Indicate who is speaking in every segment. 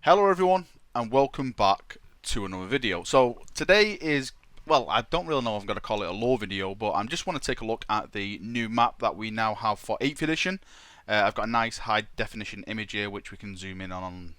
Speaker 1: Hello everyone and welcome back to another video. So today is, well, I don't really know if I'm going to call it a lore video, but I just want to take a look at the new map that we now have for 8th edition. I've got a nice high definition image here which we can zoom in on and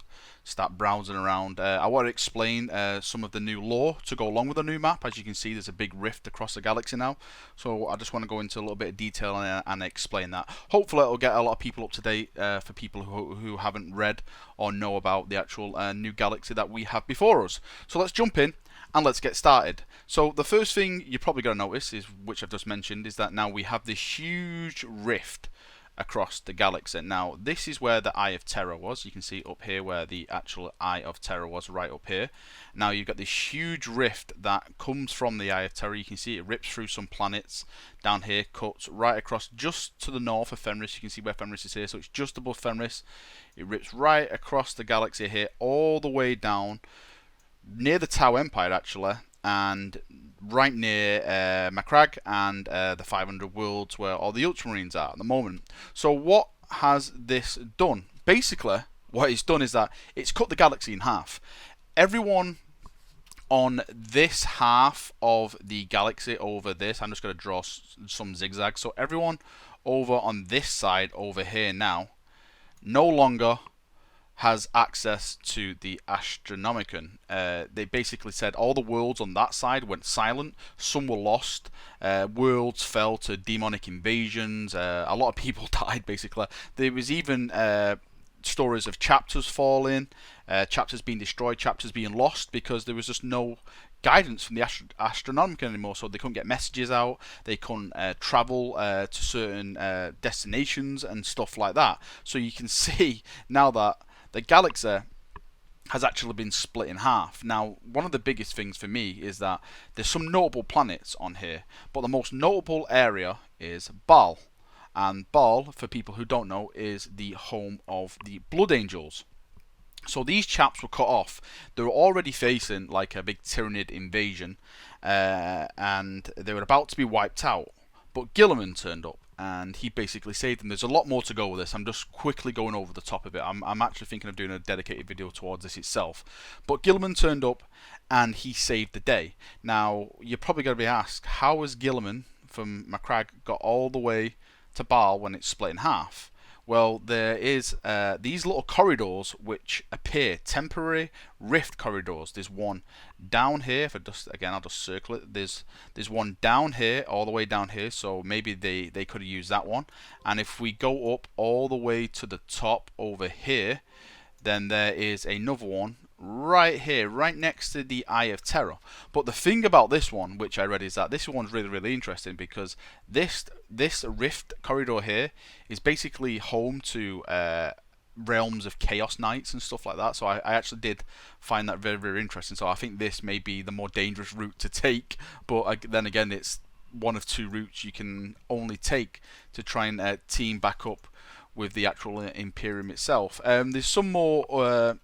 Speaker 1: start browsing around. I want to explain some of the new lore to go along with the new map. As you can see, there's a big rift across the galaxy now, so I just want to go into a little bit of detail and explain that. Hopefully it'll get a lot of people up to date for people who haven't read or know about the actual new galaxy that we have before us. So let's jump in and let's get started. So the first thing you're probably going to notice is, which I've just mentioned, is that now we have this huge rift across the galaxy. Now this is where the Eye of Terror was. You can see up here where the actual Eye of Terror was, right up here. Now you've got this huge rift that comes from the Eye of Terror. You can see it rips through some planets down here, cuts right across just to the north of Fenris. You can see where Fenris is here, so it's just above Fenris. It rips right across the galaxy here, all the way down near the Tau Empire actually, and right near Macragge and the 500 worlds where all the Ultramarines are at the moment. So what has this done? Basically, what it's done is that it's cut the galaxy in half. Everyone on this half of the galaxy over this, I'm just going to draw some zigzags. So everyone over on this side over here now no longer has access to the Astronomicon. They basically said all the worlds on that side went silent. Some were lost. Worlds fell to demonic invasions. A lot of people died, basically. There was even stories of chapters falling, chapters being destroyed, chapters being lost, because there was just no guidance from the Astronomicon anymore, so they couldn't get messages out, they couldn't travel to certain destinations and stuff like that. So you can see now that the galaxy has actually been split in half. Now, one of the biggest things for me is that there's some notable planets on here, but the most notable area is Baal. And Baal, for people who don't know, is the home of the Blood Angels. So these chaps were cut off. They were already facing like a big Tyranid invasion, and they were about to be wiped out. But Gilman turned up, and he basically saved them. There's a lot more to go with this. I'm just quickly going over the top of it. I'm actually thinking of doing a dedicated video towards this itself. But Gilman turned up, and he saved the day. Now, you're probably going to be asked, how has Gilman from Macragge got all the way to Baal when it's split in half? Well, there is these little corridors which appear, temporary rift corridors. There's one down here. If I just, again, I'll just circle it. There's one down here, all the way down here. So maybe they could have used that one. And if we go up all the way to the top over here, then there is another one right here, right next to the Eye of Terror. But the thing about this one, which I read, is that this one's really interesting, because this rift corridor here is basically home to realms of Chaos Knights and stuff like that. So I actually did find that very interesting. So I think this may be the more dangerous route to take, but then again, it's one of two routes you can only take to try and team back up with the actual Imperium itself. There's some more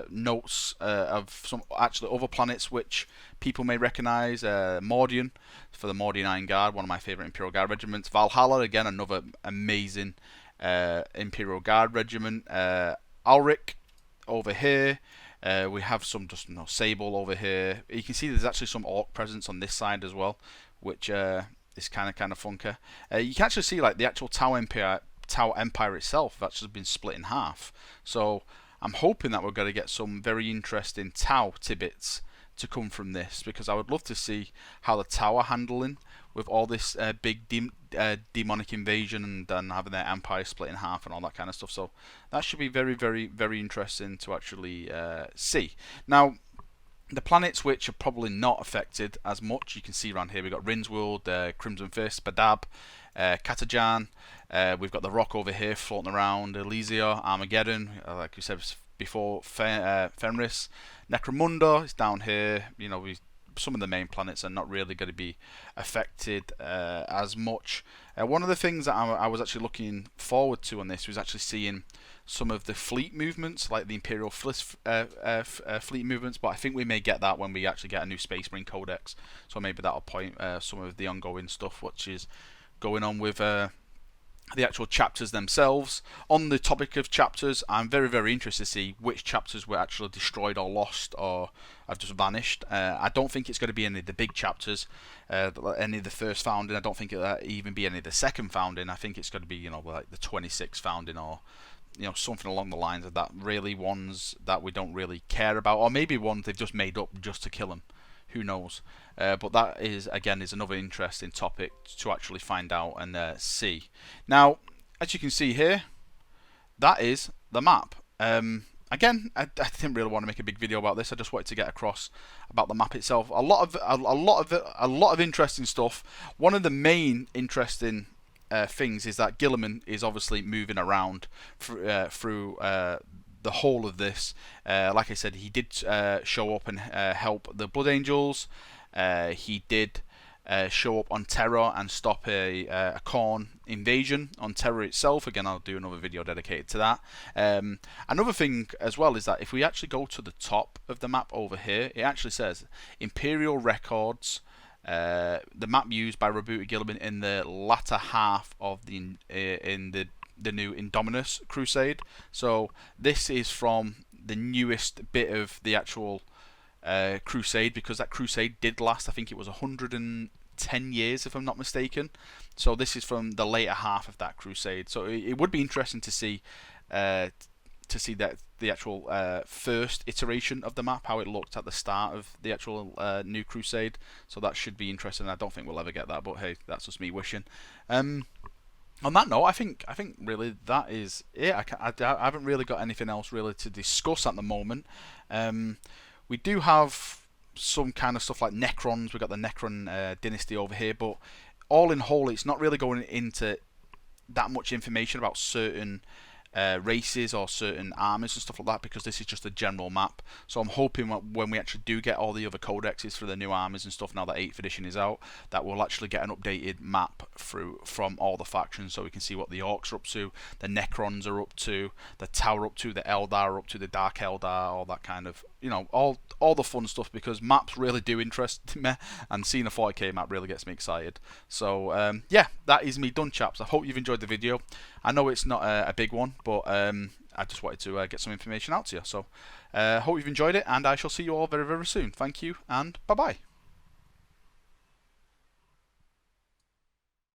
Speaker 1: notes of some actually other planets which people may recognise. Mordian, for the Mordian Iron Guard, one of my favourite Imperial Guard regiments. Valhalla, again, another amazing Imperial Guard regiment. Alric over here. We have some just Sable over here. You can see there's actually some Orc presence on this side as well, which is kind of funky. You can actually see like the actual Tau Empire itself has actually been split in half. So I'm hoping that we're going to get some very interesting Tau tidbits to come from this, because I would love to see how the Tau are handling with all this big demonic invasion and having their empire split in half and all that kind of stuff. So that should be very interesting to actually see. Now, the planets which are probably not affected as much, you can see around here, we've got Rindsworld, Crimson Fist, Badab, Katajan. We've got the rock over here floating around, Elysia, Armageddon, like we said before, Fenris, Necromunda is down here. You know, some of the main planets are not really going to be affected as much. One of the things that I was actually looking forward to on this was actually seeing some of the fleet movements, like the Imperial fleet movements, but I think we may get that when we actually get a new Space Marine Codex, so maybe that'll point some of the ongoing stuff which is going on with the actual chapters themselves. On the topic of chapters, I'm very interested to see which chapters were actually destroyed or lost or have just vanished. I don't think it's going to be any of the big chapters, any of the first founding. I don't think it'll even be any of the second founding. I think it's going to be, like the 26th founding, or something along the lines of that. Really ones that we don't really care about, or maybe ones they've just made up just to kill them. Who knows? But that is another interesting topic to actually find out and see. Now, as you can see here, that is the map. Again, I didn't really want to make a big video about this. I just wanted to get across about the map itself. A lot of interesting stuff. One of the main interesting things is that Gilman is obviously moving around through the whole of this. Like I said, he did show up and help the Blood Angels. He did show up on Terra and stop a Khorne invasion on Terra itself. Again, I'll do another video dedicated to that. Another thing as well is that if we actually go to the top of the map over here, it actually says Imperial Records. The map used by Rebooted Gilman in the latter half of the new Indominus Crusade. So this is from the newest bit of the actual Crusade, because that Crusade did last, I think it was 110 years if I'm not mistaken. So this is from the later half of that Crusade. So it would be interesting to see that the actual first iteration of the map, how it looked at the start of the actual new Crusade. So that should be interesting. I don't think we'll ever get that, but hey, that's just me wishing. On that note, I think really that is it. I haven't really got anything else really to discuss at the moment. We do have some kind of stuff like Necrons. We've got the Necron dynasty over here, but all in whole, it's not really going into that much information about certain races or certain armies and stuff like that, because this is just a general map. So I'm hoping when we actually do get all the other codexes for the new armies and stuff, now that 8th edition is out, that we'll actually get an updated map from all the factions, so we can see what the Orcs are up to, the Necrons are up to, the Tau are up to, the Eldar are up to, the Dark Eldar, all that kind of, all the fun stuff, because maps really do interest me, and seeing a 40k map really gets me excited. So yeah, that is me done, chaps. I hope you've enjoyed the video. I know it's not a big one, but I just wanted to get some information out to you. So hope you've enjoyed it, and I shall see you all very soon. Thank you, and bye bye.